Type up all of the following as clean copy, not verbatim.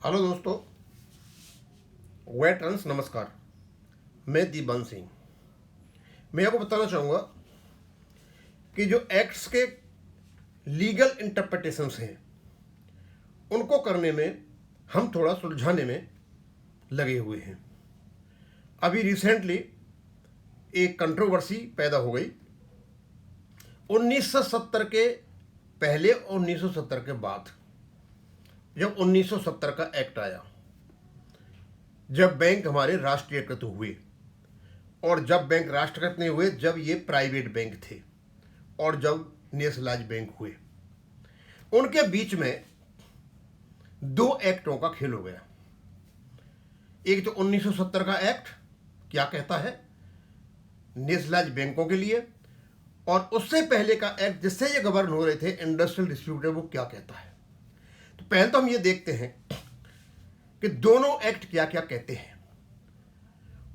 Hello दोस्तों, veterans नमस्कार। मैं दीपन सिंह। मैं आपको बताना चाहूँगा कि जो एक्ट्स के लीगल इंटरप्रिटेशंस हैं उनको करने में हम थोड़ा सुलझाने में लगे हुए हैं। अभी रिसेंटली एक कंट्रोवर्सी पैदा हो गई 1970 के पहले और 1970 के बाद। जब 1970 का एक्ट आया, जब बैंक हमारे राष्ट्रीयकृत हुए, और जब बैंक राष्ट्रकृत नहीं हुए, जब ये प्राइवेट बैंक थे और जब नेशनलाइज बैंक हुए, उनके बीच में दो एक्टों का खेल हो गया। एक तो 1970 का एक्ट क्या कहता है नेशनलाइज बैंकों के लिए, और उससे पहले का एक्ट जिससे ये गवर्न हो रहे थे इंडस्ट्रियल डिस्प्यूट, वो क्या कहता है। तो पहले तो हम ये देखते हैं कि दोनों एक्ट क्या क्या कहते हैं,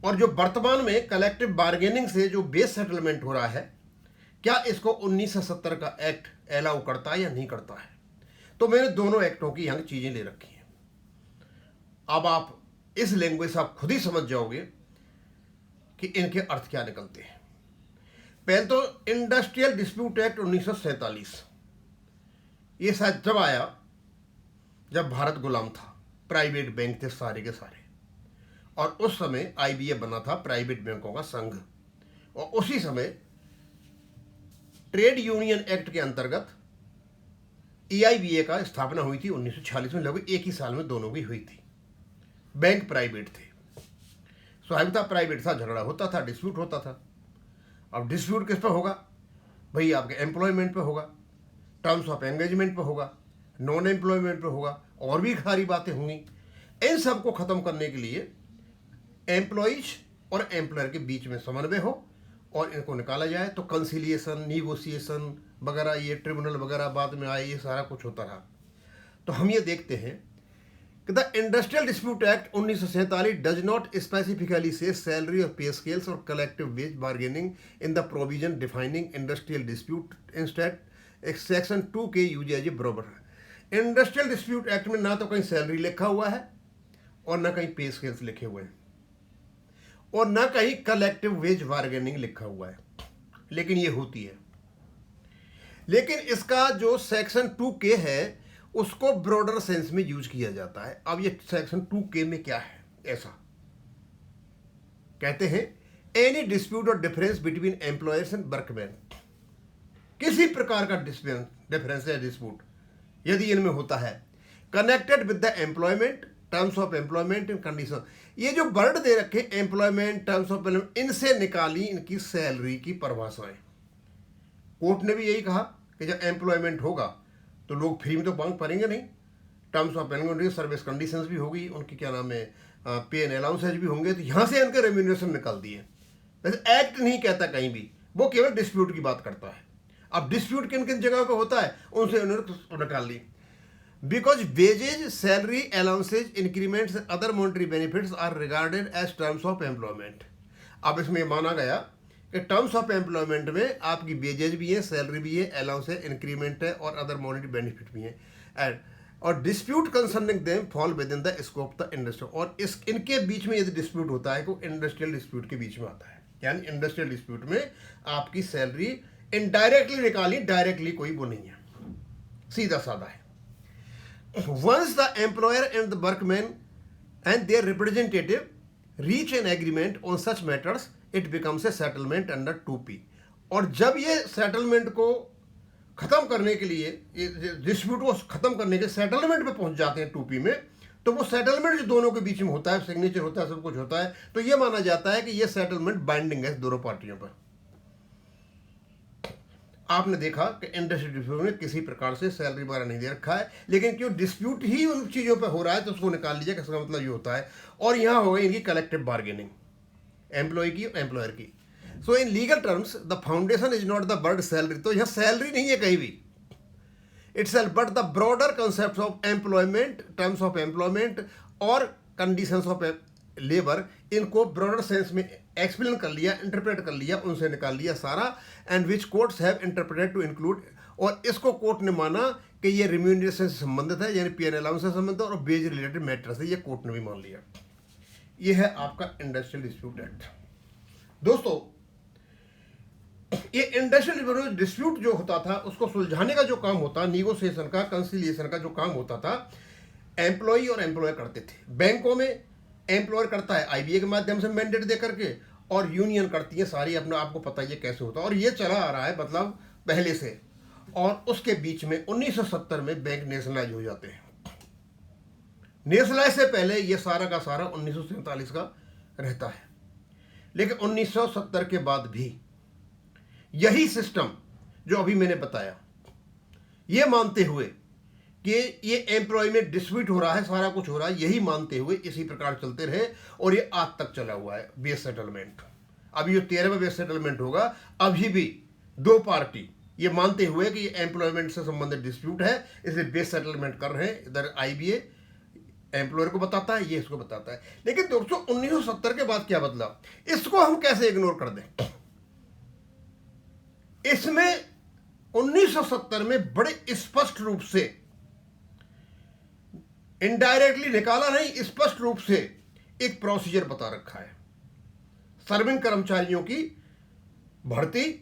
और जो वर्तमान में कलेक्टिव बार्गेनिंग से जो बेस सेटलमेंट हो रहा है, क्या इसको 1970 का एक्ट अलाउ करता है या नहीं करता है। तो मैंने दोनों एक्टों की यहाँ चीज़ें ले रखी हैं। अब आप इस लैंग्वेज से आप खुद ही समझ जाओगे कि इनके अर्थ क्या निकलते हैं। पहले तो इंडस्ट्रियल डिस्प्यूट एक्ट 1947, ये शायद जब आया जब भारत गुलाम था, प्राइवेट बैंक थे सारे के सारे, और उस समय आईबीए बना था प्राइवेट बैंकों का संघ, और उसी समय ट्रेड यूनियन एक्ट के अंतर्गत ईआईबीए का स्थापना हुई थी 1946 में। लगभग एक ही साल में दोनों की हुई थी। बैंक प्राइवेट थे, स्वाभाविक था, प्राइवेट था, झगड़ा होता था, डिस्प्यूट होता था। अब डिस्प्यूट किस पर होगा भाई? आपके एम्प्लॉयमेंट पे होगा, टर्म्स ऑफ एंगेजमेंट पे होगा, नॉन एम्प्लॉयमेंट पे होगा, और भी सारी बातें होंगी। इन सबको खत्म करने के लिए एम्प्लॉइज और एम्प्लॉयर के बीच में समन्वय हो और इनको निकाला जाए, तो कंसिलिएशन, निगोसिएशन वगैरह, ये ट्रिब्यूनल वगैरह बाद में आए, ये सारा कुछ होता रहा। तो हम ये देखते हैं कि the industrial dispute act 1947 does not specifically say salary और पे स्केल्स और collective wage bargaining in the provision defining industrial dispute. Instead एक सेक्शन 2 के यूज एज ए बराबर है। इंडस्ट्रियल डिस्प्यूट एक्ट में ना तो कहीं सैलरी लिखा हुआ है और ना कहीं पे स्केल्स लिखे हुए हैं और ना कहीं कलेक्टिव वेज बार्गेनिंग लिखा हुआ है, लेकिन ये होती है। लेकिन इसका जो सेक्शन 2K है उसको ब्रॉडर सेंस में यूज किया जाता है। अब ये सेक्शन 2K में क्या है? ऐसा कहते हैं, एनी डिस्प्यूट और difference between employers and workman, किसी प्रकार का डिफरेंस या डिस्प्यूट यदि इनमें होता है, connected with the employment, terms of employment and condition. ये जो वर्ड दे रखे एम्प्लॉयमेंट, टर्म्स ऑफ एम्प्लॉयमेंट, इनसे निकाली इनकी सैलरी की परिभाषाएं। कोर्ट ने भी यही कहा कि जब एम्प्लॉयमेंट होगा तो लोग फ्री में तो मांग पड़ेंगे नहीं, terms of employment, service conditions भी होगी, उनकी क्या नाम है, पे एंड अलाउंसेज भी होंगे। तो यहाँ से इनके रेम्यूनरेशन निकाल दिए। वैसे एक्ट नहीं कहता कहीं भी, वो केवल डिस्प्यूट की बात करता है। अब डिस्प्यूट किन किन जगहों पर होता है उनसे उन्होंने निकाल ली। Because wages, salary, allowances, increments, other monetary benefits are regarded as terms of employment. अब इसमें माना गया कि टर्म्स ऑफ एम्प्लॉयमेंट में आपकी वेजेज भी है, सैलरी भी है, अलाउंस है, इंक्रीमेंट है और अदर मॉनिटरी बेनिफिट भी है। एंड और dispute concerning them fall with in the scope the industry. और इनके बीच में यदि डिस्प्यूट होता है तो इंडस्ट्रियल डिस्प्यूट के बीच में आता है। यानी इंडस्ट्रियल डिस्प्यूट में आपकी सैलरी इनडायरेक्टली निकाली, डायरेक्टली कोई वो नहीं है, सीधा साधा है। Once the employer and the workmen and their representative reach an agreement on such matters, it becomes a settlement under 2P। और जब ये सेटलमेंट को खत्म करने के लिए, डिस्प्यूट को खत्म करने के सेटलमेंट पे पहुंच जाते हैं 2P में, तो वो सेटलमेंट जो दोनों के बीच में होता है, सिग्नेचर होता है, सब कुछ होता है, तो ये माना जाता है कि ये सेटलमेंट बाइंडिंग है दोनों पार्टियों पर। आपने देखा कि इंडस्ट्रियल डिस्प्यूट में किसी प्रकार से सैलरी वगैरह नहीं दे रखा है, लेकिन क्यों डिस्प्यूट ही उन चीज़ों पे हो रहा है तो उसको निकाल लीजिए। इसका मतलब ये होता है। और यहाँ हो गई इनकी कलेक्टिव बार्गेनिंग, एम्प्लॉय की और एम्प्लॉयर की। So in legal terms the foundation is not the word salary. तो यहाँ सैलरी नहीं है कहीं भी, itself, but the broader concept of employment, terms of employment और कंडीशंस ऑफ लेबर, इनको ब्रॉडर सेंस में एक्सप्लेन कर लिया, इंटरप्रेट कर लिया, उनसे निकाल लिया सारा, and which courts have interpreted to include, और इसको कोर्ट ने माना कि ये रिम्यूनरेशन से संबंधित है, यानी पी एन अलाउंस से संबंधित है और वेज रिलेटेड मैटर से, ये कोर्ट ने भी मान लिया। ये है आपका इंडस्ट्रियल डिस्प्यूट एक्ट। दोस्तों, ये इंडस्ट्रियल डिस्प्यूट जो होता था उसको सुलझाने का जो काम होता, निगोशिएशन का, कंसिलिएशन का जो काम होता था, एम्प्लॉय और एम्प्लॉयर करते थे। बैंकों में एम्प्लॉयर करता है आईबीए के माध्यम से मैंडेट दे करके, और यूनियन करती है सारी, अपना आपको पता ही है कैसे होता है, और ये चला आ रहा है मतलब पहले से। और उसके बीच में 1970 में बैंक नेशनलाइज हो जाते हैं। नेशनलाइज से पहले ये सारा का सारा 1947 का रहता है, लेकिन 1970 के बाद भी यही सिस्टम जो अभी मैंने बताया, ये मानते हुए कि ये एम्प्लॉय में डिस्प्यूट हो रहा है, सारा कुछ हो रहा है, यही मानते हुए इसी प्रकार चलते रहे, और ये आज तक चला हुआ है बेस सेटलमेंट। अभी जो 13वां बेस सेटलमेंट होगा, अभी भी दो पार्टी ये मानते हुए कि ये एम्प्लॉयमेंट से संबंधित डिस्प्यूट है, इसलिए बेस सेटलमेंट कर रहे हैं। इधर आईबीए एम्प्लॉयर को बताता है, ये इसको बताता है। लेकिन दोस्तों, 1970 के बाद क्या बदला, इसको हम कैसे इग्नोर कर दें? इसमें 1970 में बड़े स्पष्ट रूप से, इनडायरेक्टली निकाला नहीं, स्पष्ट रूप से एक प्रोसीजर बता रखा है। सर्विंग कर्मचारियों की भर्ती,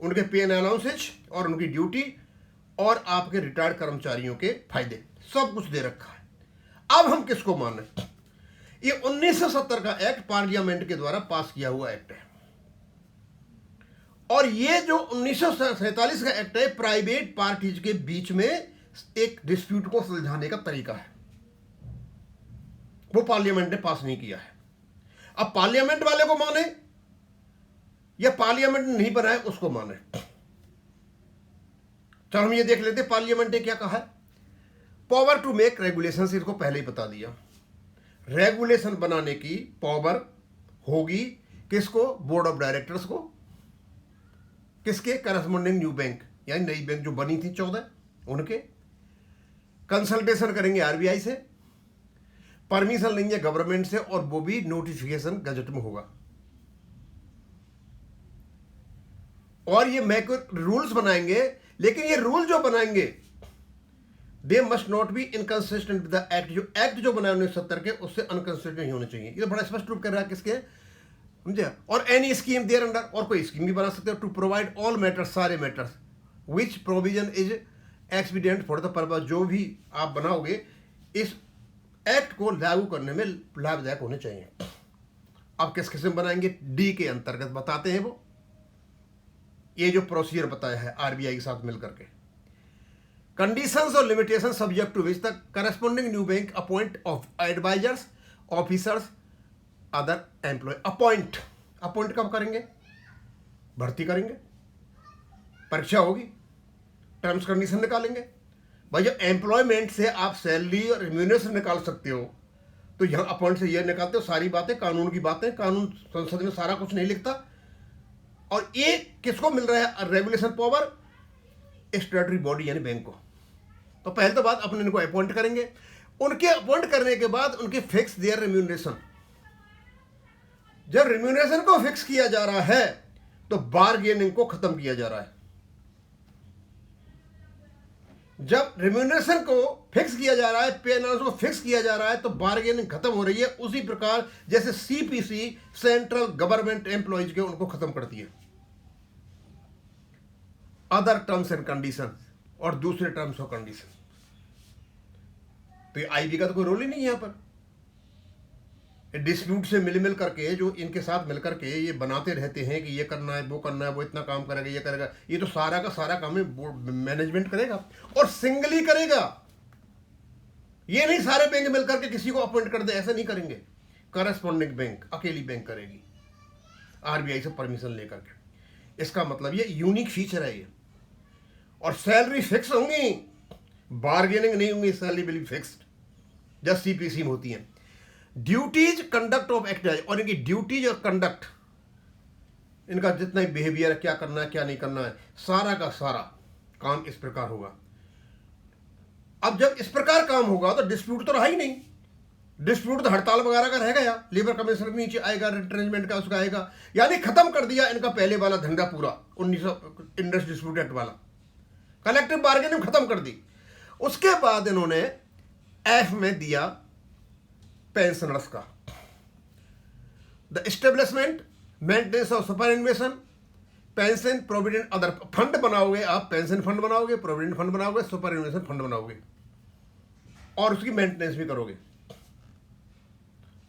उनके पे एंड अलाउंसेज और उनकी ड्यूटी, और आपके रिटायर्ड कर्मचारियों के फायदे, सब कुछ दे रखा है। अब हम किसको माने? ये 1970 का एक्ट पार्लियामेंट के द्वारा पास किया हुआ एक्ट है, और ये जो 1947 का एक्ट है, प्राइवेट पार्टीज के बीच में एक डिस्प्यूट को सुलझाने का तरीका है, वो पार्लियामेंट ने पास नहीं किया है। अब पार्लियामेंट वाले को माने या पार्लियामेंट ने नहीं बनाया उसको माने? चलो हम ये देख लेते पार्लियामेंट ने क्या कहा है। पावर टू मेक रेगुलेशन, इसको पहले ही बता दिया। रेगुलेशन बनाने की पावर होगी किसको? बोर्ड ऑफ डायरेक्टर्स को। किसके? करस्पॉन्डिंग न्यू बैंक, यानी नई बैंक जो बनी थी 14, उनके। कंसल्टेशन करेंगे आरबीआई से, परमिशन लेंगे गवर्नमेंट से, और वो भी नोटिफिकेशन गजट में होगा। और ये मैक्रो रूल्स बनाएंगे, लेकिन ये रूल जो बनाएंगे they must not be inconsistent with the act. जो एक्ट जो बनाया 1970 के, उससे अनकंसिस्टेंट नहीं होने चाहिए। ये तो बड़ा स्पष्ट रूप कर रहा है किसके, समझे? और एनी स्कीम देयर अंडर, और कोई स्कीम भी बना सकते हो, टू प्रोवाइड ऑल मैटर्स, सारे matters, which provision is expedient for the purpose, जो भी आप बनाओगे इस एक्ट को लागू करने में लाभदायक होने चाहिए। अब किस किस्म बनाएंगे? डी के अंतर्गत बताते हैं वो, ये जो प्रोसीजर बताया है आरबीआई के साथ मिलकर के। कंडीशंस और limitation subject to which the corresponding new bank appoint of advisers, officers, other employ. Appoint कब करेंगे? भर्ती करेंगे, परीक्षा होगी, टर्म्स कंडीशन निकालेंगे। भाई जब एम्प्लॉयमेंट से आप सैलरी और रिम्यूनरेशन निकाल सकते हो, तो यहां अपॉइंट से ये निकालते हो, सारी बातें कानून की बातें, कानून संसद में सारा कुछ नहीं लिखता। और ये किसको मिल रहा है रेगुलेशन पावर? स्टैट्यूटरी बॉडी यानी बैंक को। तो पहले तो बात अपने इनको अपॉइंट करेंगे, उनके अपॉइंट करने के बाद उनके फिक्स देयर रिम्यूनरेशन। जब रिम्यूनरेशन को फिक्स किया जा रहा है तो बार्गेनिंग को खत्म किया जा रहा है। जब रिम्यूनरेशन को फिक्स किया जा रहा है, पे अलाउंस को फिक्स किया जा रहा है, तो बार्गेनिंग खत्म हो रही है। उसी प्रकार जैसे सीपीसी सेंट्रल गवर्नमेंट एम्प्लॉयज के उनको खत्म करती है। अदर टर्म्स एंड कंडीशन, और दूसरे टर्म्स और कंडीशन। तो आईबी का तो कोई रोल ही नहीं है यहां पर। डिस्प्यूट से मिल करके जो इनके साथ मिलकर के ये बनाते रहते हैं कि ये करना है, वो करना है, वो इतना काम करेगा, ये करेगा, ये तो सारा का सारा काम मैनेजमेंट करेगा, और सिंगली करेगा। ये नहीं सारे बैंक मिलकर के किसी को अपॉइंट कर दे, ऐसा नहीं करेंगे। करस्पॉन्डिंग बैंक, अकेली बैंक करेगी आरबीआई से परमिशन लेकर के। इसका मतलब ये यूनिक फीचर है ये। और सैलरी फिक्स होंगी, बार्गेनिंग नहीं होंगी, salary will be fixed, just CPC में होती है। ड्यूटीज कंडक्ट ऑफ एक्ट, और इनकी ड्यूटीज और कंडक्ट, इनका जितना ही बिहेवियर, क्या करना है क्या नहीं करना है, सारा का सारा काम इस प्रकार होगा। अब जब इस प्रकार काम होगा तो डिस्प्यूट तो रहा ही नहीं। डिस्प्यूट तो हड़ताल वगैरह का रहेगा, या लेबर कमीशनर के नीचे आएगा, रिट्रेंचमेंट का उसका आएगा, यानी खत्म कर दिया इनका पहले वाला धंधा पूरा 1900 इंडस्ट्री डिस्प्यूट एक्ट वाला, कलेक्टिव बार्गेनिंग खत्म कर दी। उसके बाद इन्होंने एफ में दिया पेंशनर्स का, the establishment maintenance of superannuation pension provident other fund बनाओगे आप, पेंशन फंड बनाओगे, प्रोविडेंट फंड बनाओगे, सुपरएनुएशन फंड बनाओगे और उसकी मेंटेनेंस भी करोगे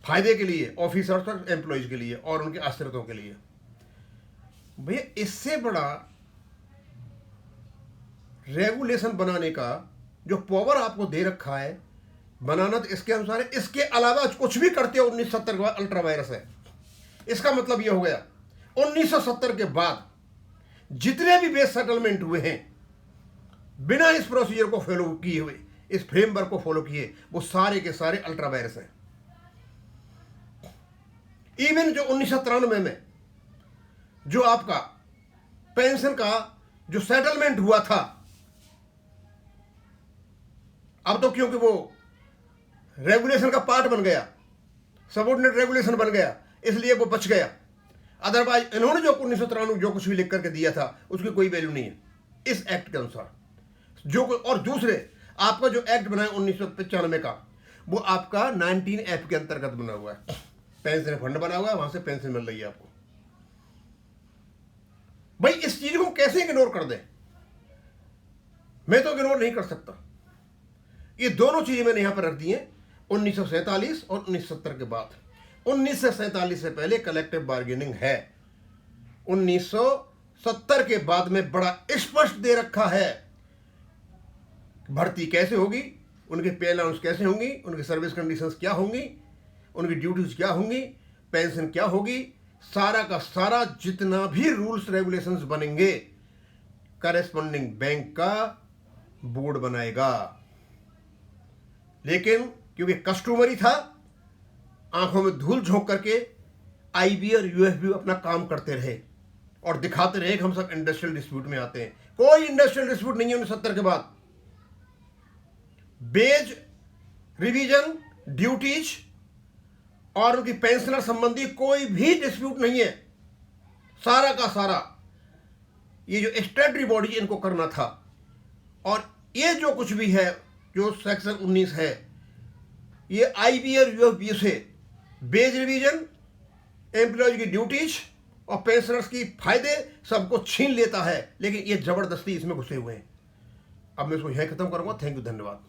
फायदे के लिए ऑफिसर्स और एम्प्लॉयज के लिए और उनके आश्रितों के लिए। भैया इससे बड़ा रेगुलेशन बनाने का जो पावर आपको दे रखा है, बनाना तो इसके अनुसार है, इसके अलावा कुछ भी करते हो 1970 के बाद अल्ट्रा वायरस है। इसका मतलब यह हो गया 1970 के बाद जितने भी बेस सेटलमेंट हुए हैं बिना इस प्रोसीजर को फॉलो किए हुए, इस फ्रेमवर्क को फॉलो किए, वो सारे के सारे अल्ट्रा वायरस हैं। इवन जो 1993 में जो आपका पेंशन का जो सेटलमेंट हुआ था, अब तो क्योंकि वो रेगुलेशन का पार्ट बन गया, सबऑर्डिनेट रेगुलेशन बन गया, इसलिए वो बच गया। अदरवाइज इन्होंने जो 1993 जो कुछ भी लिख करके दिया था उसकी कोई वैल्यू नहीं है इस एक्ट के अनुसार। जो और दूसरे आपका जो एक्ट बना है 1995 का, वो आपका 19F के अंतर्गत बना हुआ है, पेंशन फंड बना हुआ है, वहां से पेंशन मिल रही है आपको। भाई इस चीज को कैसे इग्नोर कर दें? मैं तो इग्नोर नहीं कर सकता। ये दोनों चीजें मैंने यहां पर रख दी हैं, 1947 और 1970 के बाद। 1947 से पहले कलेक्टिव बार्गेनिंग है, 1970 के बाद में बड़ा स्पष्ट दे रखा है भर्ती कैसे होगी, उनके पे अलाउंस कैसे होंगी, उनकी सर्विस कंडीशंस क्या होंगी, उनकी ड्यूटीज क्या होंगी, पेंशन क्या होगी, सारा का सारा जितना भी रूल्स रेगुलेशंस बनेंगे करेस्पॉन्डिंग बैंक का बोर्ड बनाएगा। लेकिन क्योंकि कस्टमरी था, आंखों में धूल झोंक करके आईबी और यूएफबी अपना काम करते रहे और दिखाते रहे कि हम सब इंडस्ट्रियल डिस्प्यूट में आते हैं। कोई इंडस्ट्रियल डिस्प्यूट नहीं है 1970 के बाद। बेज, रिवीजन, ड्यूटीज और उनकी पेंशनर संबंधी कोई भी डिस्प्यूट नहीं है। सारा का सारा ये जो स्टैट्यूटरी बॉडी इनको करना था, और ये जो कुछ भी है जो सेक्शन 19 है, ये आईबी और यूएफबी से बेज रिवीजन, एम्प्लॉयज की ड्यूटीज और पेंशनर्स की फायदे सबको छीन लेता है, लेकिन ये जबरदस्ती इसमें घुसे हुए हैं। अब मैं इसको यहीं खत्म करूंगा। थैंक यू, धन्यवाद।